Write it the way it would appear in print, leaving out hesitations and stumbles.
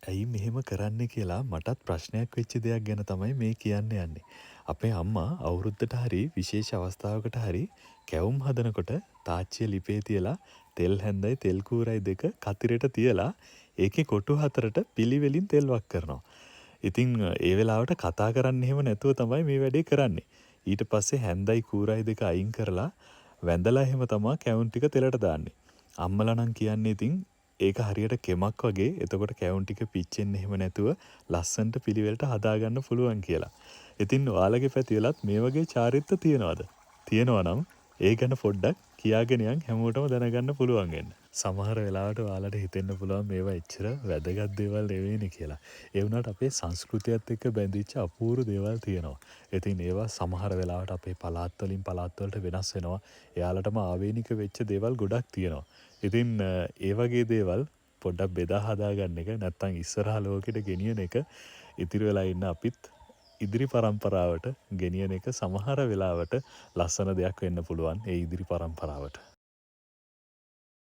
ඇයි මෙහෙම කරන්නේ කියලා මටත් ප්‍රශ්නයක් වෙච්ච දෙයක් ගැන තමයි මේ කියන්න යන්නේ. අපේ අම්මා අවුරුද්දට හරි විශේෂ අවස්ථාවකට හරි කැවුම් හදනකොට තාච්චිය ලිපේ තියලා තෙල් හැන්දයි තෙල් කූරයි දෙක කතිරෙට තියලා ඒකේ කොටු හතරට පිළිවෙලින් තෙල් වක් කරනවා. ඉතින් ඒ වෙලාවට කතා කරන්න එහෙම නැතුව තමයි මේ වැඩේ කරන්නේ. ඊට පස්සේ හැන්දයි කූරයි දෙක අයින් කරලා වැඳලා එහෙම තමයි කැවුම් ටික තෙලට දාන්නේ. අම්මලා නම් කියන්නේ ඉතින් ඒක හරියට කෙමක් වගේ එතකොට කැවුම් ටික පිච්චෙන්නේ එහෙම නැතුව ලස්සන්ට පිළිවෙලට හදාගන්න පුළුවන් කියලා. ඉතින් ඔයාලගේ පැතිවලත් මේ වගේ චාරිත්‍ර තියනවාද? තියෙනවා නම් ඒ ගැන පොඩ්ඩක් කියාගෙන යන් හැමෝටම දැනගන්න පුළුවන් වෙන්න. සමහර වෙලාවට ඔයාලට හිතෙන්න පුළුවන් මේවා එච්චර වැදගත් දේවල් නෙවෙයිනේ කියලා. ඒ වුණාට අපේ සංස්කෘතියත් එක්ක බැඳිච්ච අපූර්ව දේවල් තියෙනවා. ඉතින් ඒවා සමහර වෙලාවට අපේ පළාත් වලින් පළාත් වලට වෙනස් වෙනවා. එයාලටම ආවේනික වෙච්ච දේවල් ගොඩක් තියෙනවා. ඉතින් ඒ වගේ දේවල් පොඩ්ඩක් බෙදා හදාගන්න එක නැත්නම් ඉස්සරහා ලෝකෙට ගෙනියන එක ඉතිරි වෙලා ඉන්න අපිත් ඉදිරි පරම්පරාවට ගෙනියන එක සමහර වෙලාවට ලස්සන දෙයක් වෙන්න පුළුවන් ඒ ඉදිරි පරම්පරාවට.